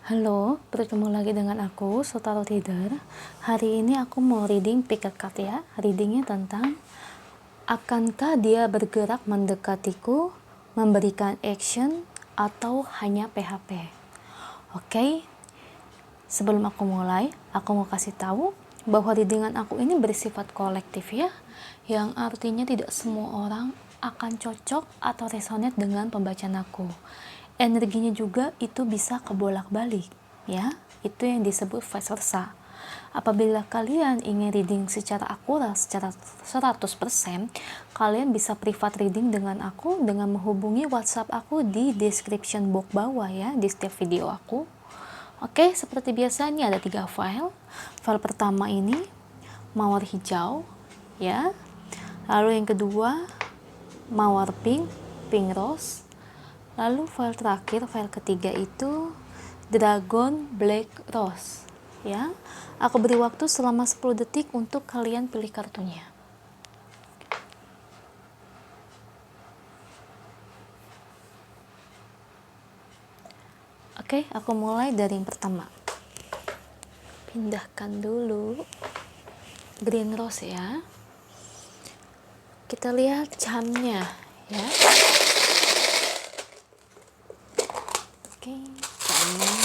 Halo, bertemu lagi dengan aku, Sotaro Tider. Hari ini aku mau reading pick a card ya. Readingnya tentang akankah dia bergerak mendekatiku, memberikan action, atau hanya PHP. Oke, sebelum aku mulai, aku mau kasih tahu bahwa readingan aku ini bersifat kolektif ya, yang artinya tidak semua orang akan cocok atau resonate dengan pembacaan aku. Energinya juga itu bisa kebolak-balik ya, itu yang disebut vice versa. Apabila kalian ingin reading secara akurat, secara 100%, kalian bisa privat reading dengan aku dengan menghubungi WhatsApp aku di description box bawah ya, di setiap video aku. Oke, seperti biasa ini ada 3 file. File pertama ini mawar hijau ya. Lalu yang kedua mawar pink, pink rose. Lalu file terakhir, file ketiga itu Dragon Black Rose ya. Aku beri waktu selama 10 detik untuk kalian pilih kartunya. Oke, aku mulai dari yang pertama. Pindahkan dulu Green Rose ya. Kita lihat jamnya ya. Oke, jamnya.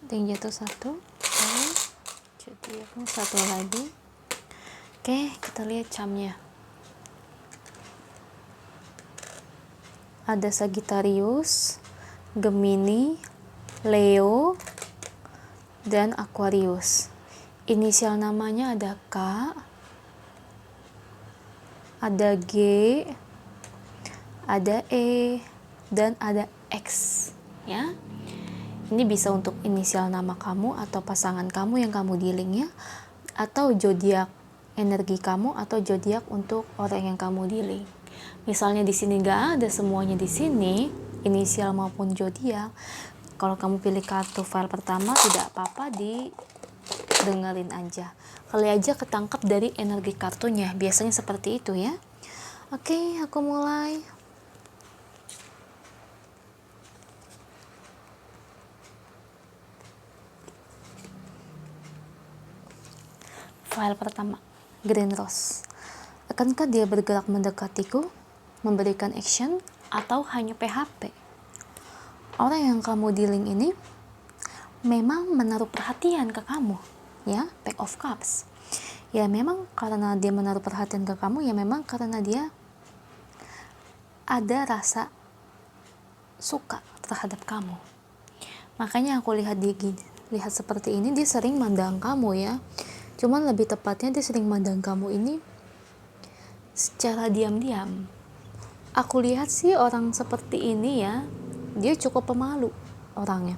Yang jatuh satu. Oke, jadi aku satu lagi. Oke, kita lihat jamnya. Ada Sagittarius, Gemini, Leo, dan Aquarius. Inisial namanya ada K, ada G, ada E, dan ada X ya. Ini bisa untuk inisial nama kamu atau pasangan kamu yang kamu dealing ya, atau zodiak energi kamu atau zodiak untuk orang yang kamu dealing. Misalnya di sini nggak ada semuanya di sini, inisial maupun zodiak. Kalau kamu pilih kartu file pertama tidak apa-apa, didengerin aja. Kali aja ketangkap dari energi kartunya, biasanya seperti itu ya. Oke, aku mulai. File pertama, Green Rose. Akankah dia bergerak mendekatiku, memberikan action, atau hanya PHP? Orang yang kamu dealing ini memang menaruh perhatian ke kamu ya, Pack of Cups. Ya memang karena dia menaruh perhatian ke kamu, ya memang karena dia ada rasa suka terhadap kamu. Makanya aku lihat dia gini, lihat seperti ini, dia sering mandang kamu ya. Cuman lebih tepatnya dia sering mandang kamu ini secara diam-diam. Aku lihat sih orang seperti ini ya, dia cukup pemalu orangnya.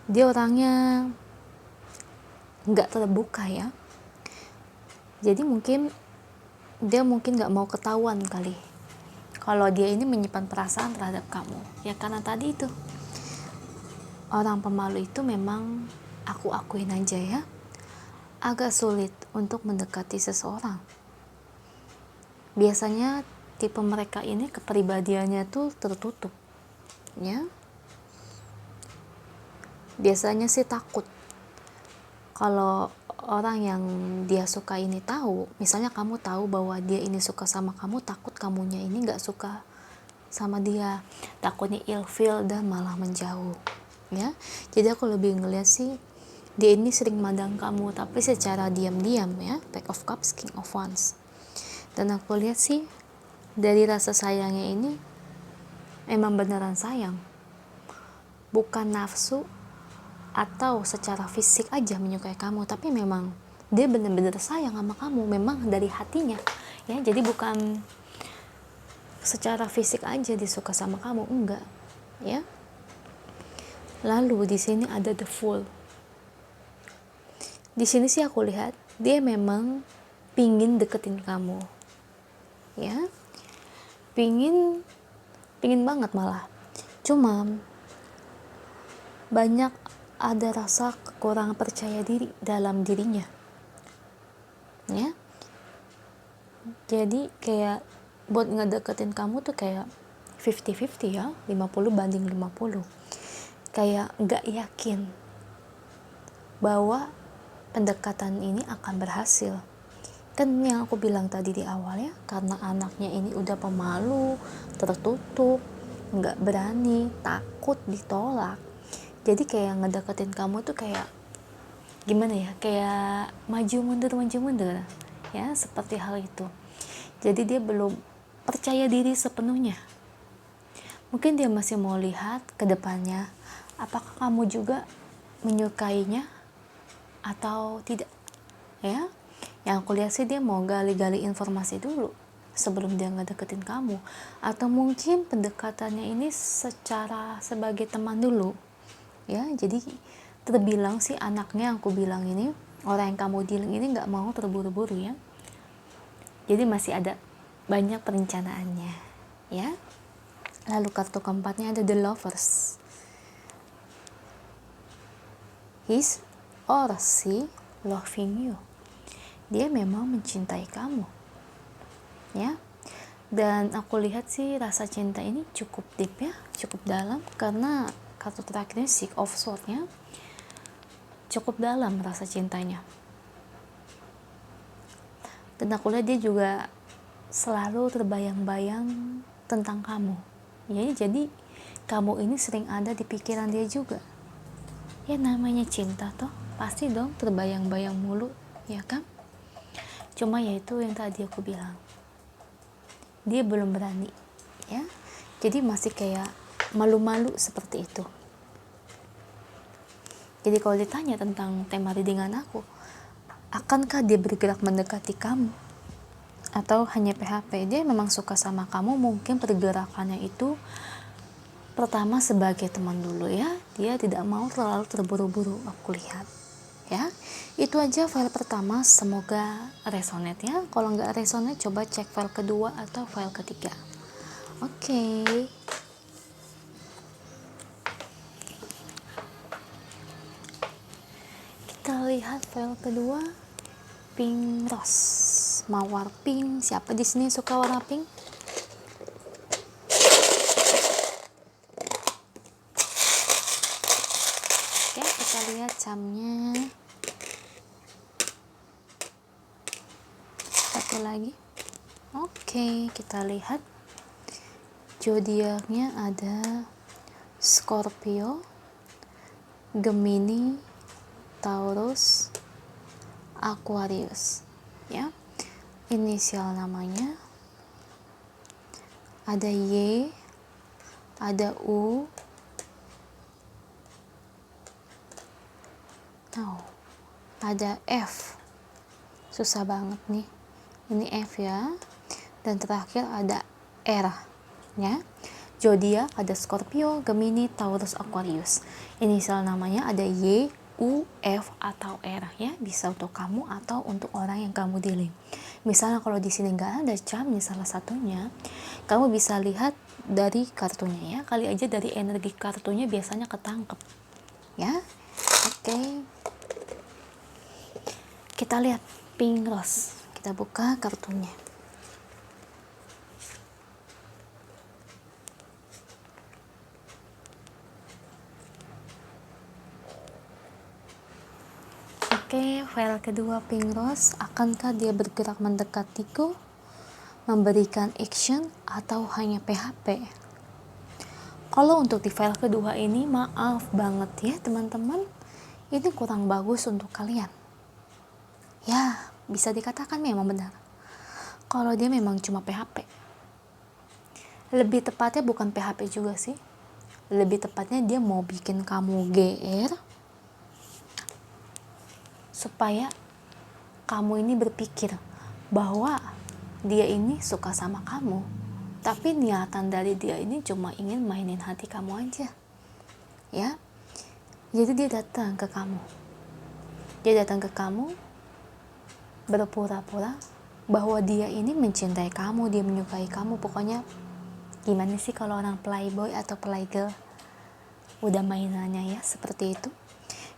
Dia orangnya nggak terbuka ya. Jadi dia mungkin nggak mau ketahuan kali kalau dia ini menyimpan perasaan terhadap kamu. Ya karena tadi itu, orang pemalu itu memang aku akuin aja ya, agak sulit untuk mendekati seseorang. Biasanya tipe mereka ini kepribadiannya tuh tertutup ya. Biasanya sih takut kalau orang yang dia suka ini tahu. Misalnya kamu tahu bahwa dia ini suka sama kamu, takut kamunya ini gak suka sama dia, takutnya ilfeel dan malah menjauh ya. Jadi aku lebih ngeliat sih dia ini sering mandang kamu tapi secara diam-diam ya, Pack of Cups, King of Wands. Dan aku lihat sih dari rasa sayangnya ini emang beneran sayang, bukan nafsu atau secara fisik aja menyukai kamu, tapi memang dia bener-bener sayang sama kamu, memang dari hatinya ya. Jadi bukan secara fisik aja disuka sama kamu, enggak ya. Lalu di sini ada the Fool. Di sini sih aku lihat dia memang pingin deketin kamu ya, pingin banget malah. Cuma banyak ada rasa kekurangan percaya diri dalam dirinya ya. Jadi kayak buat ngedeketin kamu tuh kayak 50-50 ya, 50-50. Kayak gak yakin bahwa pendekatan ini akan berhasil. Kan yang aku bilang tadi di awal ya, karena anaknya ini udah pemalu, tertutup, gak berani, takut ditolak. Jadi kayak ngedeketin kamu tuh kayak gimana ya, kayak maju mundur ya, seperti hal itu. Jadi dia belum percaya diri sepenuhnya. Mungkin dia masih mau lihat ke depannya, apakah kamu juga menyukainya atau tidak, ya. Yang aku lihat sih dia mau gali-gali informasi dulu sebelum dia ngedeketin kamu, atau mungkin pendekatannya ini secara sebagai teman dulu, ya. Jadi terbilang sih anaknya yang aku bilang ini, orang yang kamu dealing ini nggak mau terburu-buru ya. Jadi masih ada banyak perencanaannya, ya. Lalu kartu keempatnya ada The Lovers. He's or she loving you. Dia memang mencintai kamu, ya. Dan aku lihat sih rasa cinta ini cukup deep ya, cukup dalam, karena kartu terakhirnya Six of Swords ya, cukup dalam rasa cintanya. Dan aku lihat dia juga selalu terbayang-bayang tentang kamu, ya. Jadi kamu ini sering ada di pikiran dia juga, ya. Namanya cinta toh pasti dong terbayang-bayang mulu, ya kan. Cuma yaitu yang tadi aku bilang, dia belum berani, ya. Jadi masih kayak malu-malu seperti itu. Jadi kalau ditanya tentang tema readingan aku, akankah dia bergerak mendekati kamu atau hanya PHP? Dia memang suka sama kamu, mungkin pergerakannya itu pertama sebagai teman dulu ya. Dia tidak mau terlalu terburu-buru, aku lihat, ya. Itu aja file pertama, semoga resonate ya. Kalau nggak resonate, coba cek file kedua atau file ketiga. Oke. Kita lihat file kedua, pink rose, mawar pink. Siapa di sini suka warna pink? Oke, kita lihat camnya. Satu lagi. Oke, kita lihat zodiaknya ada Scorpio, Gemini, Taurus, Aquarius, ya. Inisial namanya ada Y, ada U, ada F. Susah banget nih, ini F ya. Dan terakhir ada R, ya. Zodiak ada Scorpio, Gemini, Taurus, Aquarius. Inisial namanya ada Y, U, F, atau R, ya. Bisa untuk kamu atau untuk orang yang kamu dealing. Misalnya kalau di sini nggak ada camnya salah satunya, kamu bisa lihat dari kartunya ya. Kali aja dari energi kartunya biasanya ketangkep, ya. Oke. Kita lihat pink rose. Kita buka kartunya. Oke, file kedua pink rose. Akankah dia bergerak mendekatiku, memberikan action, atau hanya PHP? Kalau untuk di file kedua ini, maaf banget ya teman-teman, ini kurang bagus untuk kalian. Ya, bisa dikatakan memang benar. Kalau dia memang cuma PHP. Lebih tepatnya bukan PHP juga sih. Lebih tepatnya dia mau bikin kamu GR, supaya kamu ini berpikir bahwa dia ini suka sama kamu, tapi niatan dari dia ini cuma ingin mainin hati kamu aja, ya. Jadi dia datang ke kamu, berpura-pura bahwa dia ini mencintai kamu, dia menyukai kamu. Pokoknya gimana sih kalau orang playboy atau playgirl udah mainannya ya, seperti itu.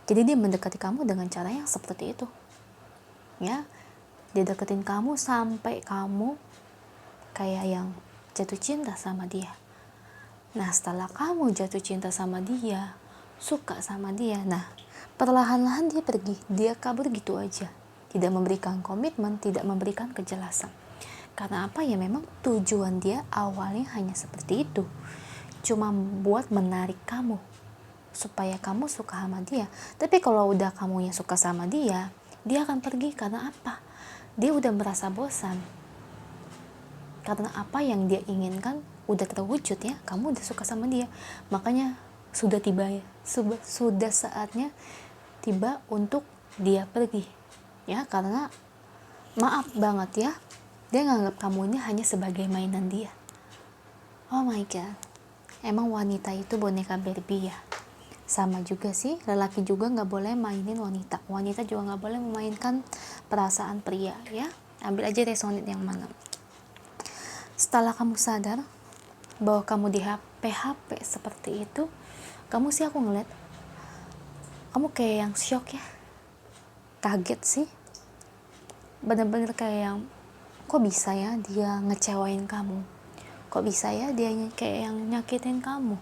Jadi dia mendekati kamu dengan cara yang seperti itu, ya. Dia deketin kamu sampai kamu kayak yang jatuh cinta sama dia. Nah, setelah kamu jatuh cinta sama dia, suka sama dia, nah perlahan-lahan dia pergi, dia kabur gitu aja, tidak memberikan komitmen, tidak memberikan kejelasan. Karena apa ya, memang tujuan dia awalnya hanya seperti itu, cuma buat menarik kamu supaya kamu suka sama dia. Tapi kalau udah kamu yang suka sama dia, dia akan pergi. Karena apa? Dia udah merasa bosan, karena apa yang dia inginkan udah terwujud ya, kamu udah suka sama dia. Makanya sudah tiba ya, sudah saatnya tiba untuk dia pergi ya. Karena maaf banget ya, dia nganggap kamu ini hanya sebagai mainan dia. Oh my god, emang wanita itu boneka Barbie ya. Sama juga sih, lelaki juga nggak boleh mainin wanita, wanita juga nggak boleh memainkan perasaan pria ya. Ambil aja resonate yang mana. Setelah kamu sadar bahwa kamu di PHP seperti itu, kamu sih, aku ngeliat kamu kayak yang shock ya, kaget sih, bener-bener kayak yang kok bisa ya dia ngecewain kamu, kok bisa ya dia kayak yang nyakitin kamu,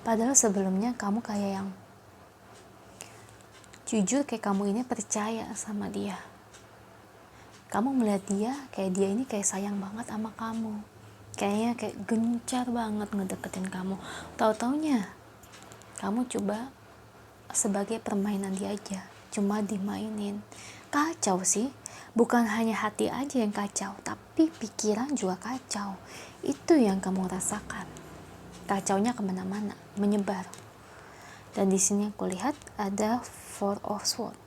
padahal sebelumnya kamu kayak yang jujur kayak kamu ini percaya sama dia. Kamu melihat dia kayak dia ini kayak sayang banget sama kamu, kayaknya kayak gencar banget ngedeketin kamu. Tahu-taunya kamu coba sebagai permainan dia aja, cuma dimainin. Kacau sih, bukan hanya hati aja yang kacau, tapi pikiran juga kacau. Itu yang kamu rasakan, kacaunya kemana-mana, menyebar. Dan di sini aku lihat ada Four of Swords.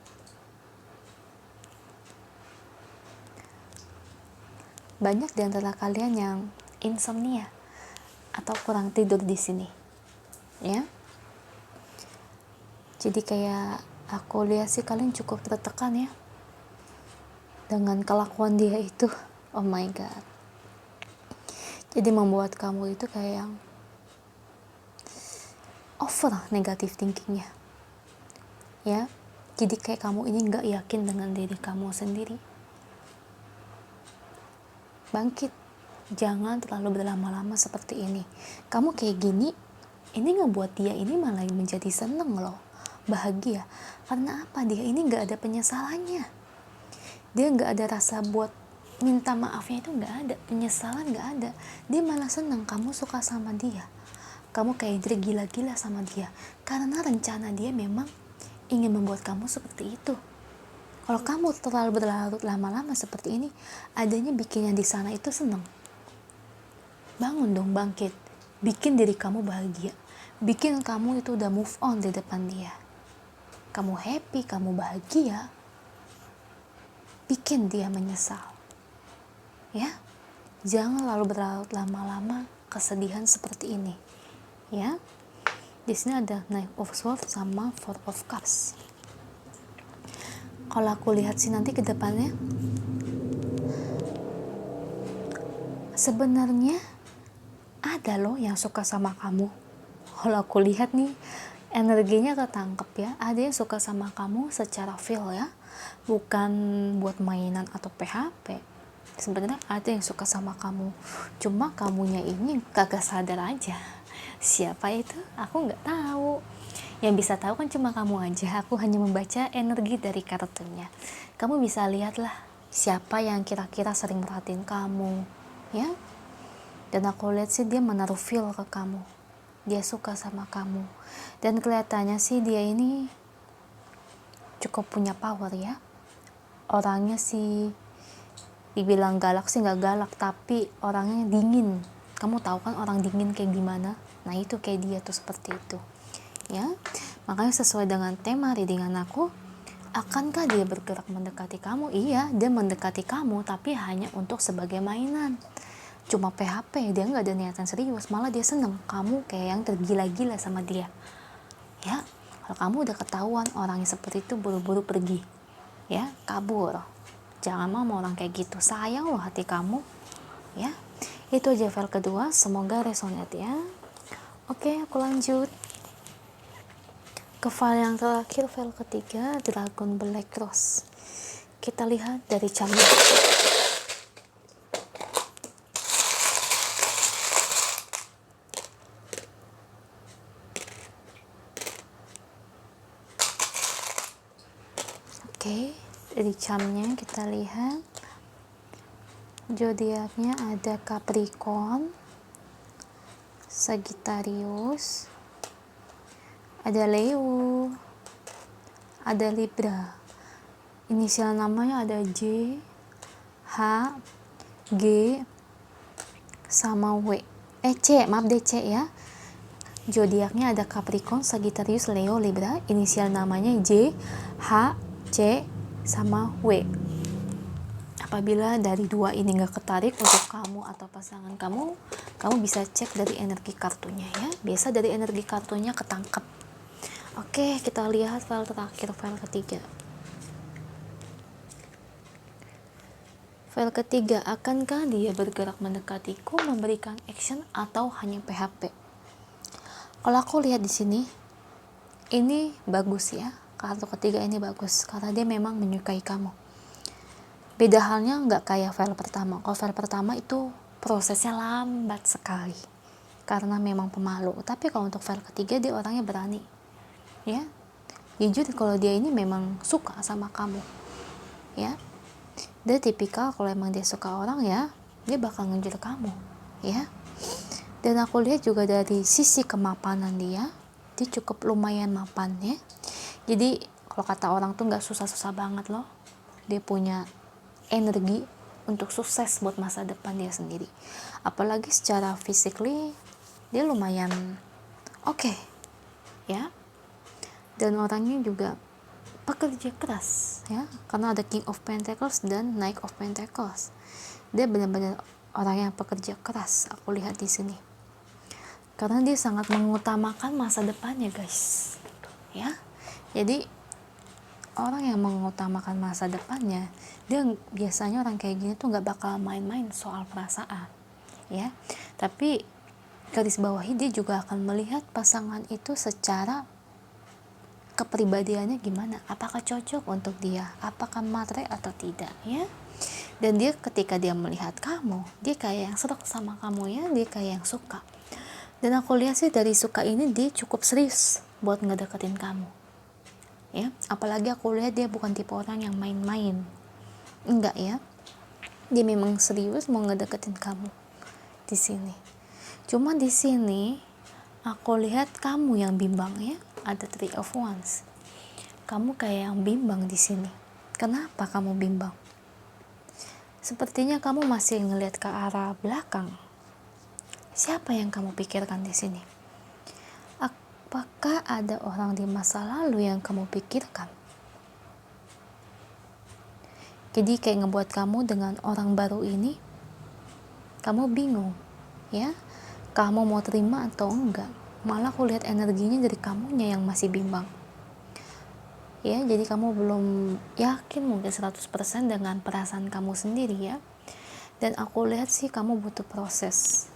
Banyak di antara kalian yang insomnia atau kurang tidur di sini, ya. Jadi kayak aku lihat sih kalian cukup tertekan ya dengan kelakuan dia itu. Oh my god. Jadi membuat kamu itu kayak yang over negative thinkingnya, ya. Jadi kayak kamu ini nggak yakin dengan diri kamu sendiri. Bangkit, jangan terlalu berlama-lama seperti ini. Kamu kayak gini, ini ngebuat dia ini malah menjadi seneng loh, bahagia. Karena apa? Dia ini nggak ada penyesalannya, dia nggak ada rasa buat minta maafnya, itu nggak ada, penyesalan nggak ada. Dia malah seneng kamu suka sama dia, kamu kayak gila-gila sama dia, karena rencana dia memang ingin membuat kamu seperti itu. Kalau kamu terlalu berlarut lama-lama seperti ini, adanya bikin yang di sana itu seneng. Bangun dong, bangkit, bikin diri kamu bahagia, bikin kamu itu udah move on di depan dia. Kamu happy, kamu bahagia, bikin dia menyesal, ya. Jangan lalu berlarut lama-lama kesedihan seperti ini, ya. Di sini ada Knight of Swords sama Four of Cups. Kalau aku lihat sih nanti ke depannya, sebenarnya ada loh yang suka sama kamu. Kalau aku lihat nih, energinya ketangkep ya. Ada yang suka sama kamu secara feel ya, bukan buat mainan atau PHP. Sebenarnya ada yang suka sama kamu, cuma kamunya ini kagak sadar aja. Siapa itu? Aku nggak tahu. Yang bisa tahu kan cuma kamu aja. Aku hanya membaca energi dari kartunya. Kamu bisa lihatlah siapa yang kira-kira sering merhatiin kamu, ya. Dan aku lihat sih dia menaruh feel ke kamu, dia suka sama kamu. Dan kelihatannya sih dia ini cukup punya power ya. Orangnya sih dibilang galak sih nggak galak, tapi orangnya dingin. Kamu tahu kan orang dingin kayak gimana? Nah itu kayak dia tuh seperti itu, ya. Makanya sesuai dengan tema readingan aku, akankah dia bergerak mendekati kamu? Iya, dia mendekati kamu, tapi hanya untuk sebagai mainan, cuma PHP. Dia nggak ada niatan serius, malah dia seneng kamu kayak yang tergila-gila sama dia, ya. Kalau kamu udah ketahuan orangnya seperti itu, buru-buru pergi, ya, kabur. Jangan mau orang kayak gitu, sayang loh hati kamu, ya. Itu aja file kedua, semoga resonate ya. Oke, aku lanjut ke file yang terakhir, file ketiga, Dragon Black Rose. Kita lihat dari camnya. Oke, dari camnya kita lihat zodiaknya ada Capricorn, Sagittarius, ada Leo, ada Libra. Inisial namanya ada J, H, G, sama W. C, maaf deh C ya. Zodiaknya ada Capricorn, Sagittarius, Leo, Libra. Inisial namanya J, H, C, sama W. Apabila dari dua ini nggak ketarik untuk kamu atau pasangan kamu, kamu bisa cek dari energi kartunya ya. Biasa dari energi kartunya ketangkep. Oke, kita lihat file terakhir, file ketiga. File ketiga, akankah dia bergerak mendekatiku, memberikan action, atau hanya PHP? Kalau aku lihat di sini, ini bagus ya. Kartu ketiga ini bagus karena dia memang menyukai kamu. Beda halnya nggak kayak file pertama. Kalau file pertama itu prosesnya lambat sekali karena memang pemalu. Tapi kalau untuk file ketiga dia orangnya berani, ya. Jujur kalau dia ini memang suka sama kamu, ya. Dia tipikal kalau emang dia suka orang ya, dia bakal ngejar kamu, ya. Dan aku lihat juga dari sisi kemapanan dia cukup lumayan mapan ya. Jadi kalau kata orang tuh nggak susah-susah banget loh. Dia punya energi untuk sukses buat masa depan dia sendiri. Apalagi secara physically dia lumayan oke, ya. Dan orangnya juga pekerja keras ya, karena ada King of Pentacles dan Knight of Pentacles. Dia benar-benar orang yang pekerja keras. Aku lihat di sini. Karena dia sangat mengutamakan masa depannya, guys. Ya. Jadi orang yang mengutamakan masa depannya, dia biasanya orang kayak gini tuh nggak bakal main-main soal perasaan, ya. Tapi garis bawahi dia juga akan melihat pasangan itu secara kepribadiannya gimana, apakah cocok untuk dia, apakah matre atau tidak, ya. Dan dia ketika dia melihat kamu, dia kayak yang serok sama kamu ya, dia kayak yang suka. Dan aku lihat sih dari suka ini dia cukup serius buat ngedeketin kamu, ya. Apalagi aku lihat dia bukan tipe orang yang main-main, enggak ya. Dia memang serius mau ngedeketin kamu di sini. Cuma di sini aku lihat kamu yang bimbang ya. Ada Three of Wands. Kamu kayak yang bimbang di sini. Kenapa kamu bimbang? Sepertinya kamu masih ngelihat ke arah belakang. Siapa yang kamu pikirkan di sini? Apakah ada orang di masa lalu yang kamu pikirkan? Jadi kayak ngebuat kamu dengan orang baru ini, kamu bingung, ya? Kamu mau terima atau enggak? Malah aku lihat energinya dari kamunya yang masih bimbang. Ya, jadi kamu belum yakin mungkin 100% dengan perasaan kamu sendiri ya. Dan aku lihat sih kamu butuh proses.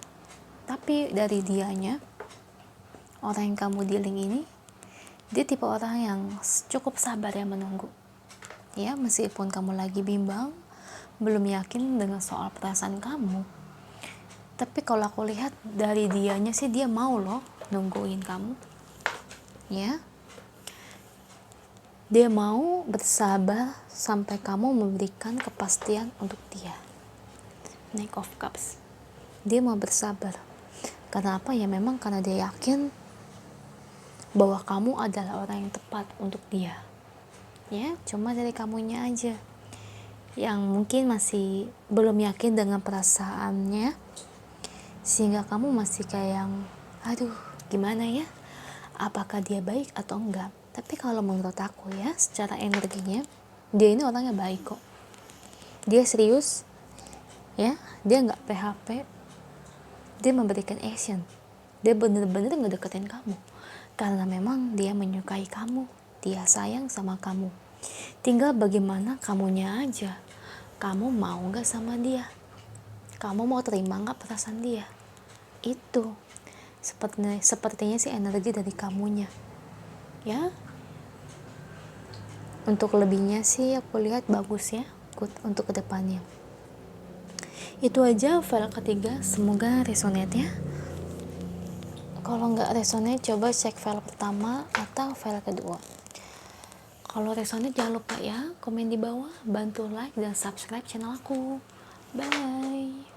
Tapi dari dianya, orang yang kamu dealing ini, dia tipe orang yang cukup sabar ya menunggu. Ya, meskipun kamu lagi bimbang, belum yakin dengan soal perasaan kamu. Tapi kalau aku lihat dari dianya sih dia mau loh nungguin kamu. Ya. Dia mau bersabar sampai kamu memberikan kepastian untuk dia. Knight of Cups. Dia mau bersabar. Karena apa ya, memang karena dia yakin bahwa kamu adalah orang yang tepat untuk dia. Ya, cuma dari kamunya aja yang mungkin masih belum yakin dengan perasaannya, sehingga kamu masih kayak yang aduh gimana ya, apakah dia baik atau enggak. Tapi kalau menurut aku ya, secara energinya dia ini orangnya baik kok. Dia serius ya, dia nggak PHP, dia memberikan action, dia bener-bener ngedeketin kamu karena memang dia menyukai kamu, dia sayang sama kamu. Tinggal bagaimana kamunya aja, kamu mau nggak sama dia, kamu mau terima nggak perasaan dia. Itu sepertinya sih energi dari kamunya, ya. Untuk lebihnya sih aku lihat bagus ya untuk kedepannya. Itu aja file ketiga, semoga resonate ya. Kalau nggak resonate, coba cek file pertama atau file kedua. Kalau resonate jangan lupa ya komen di bawah, bantu like dan subscribe channel aku. Bye.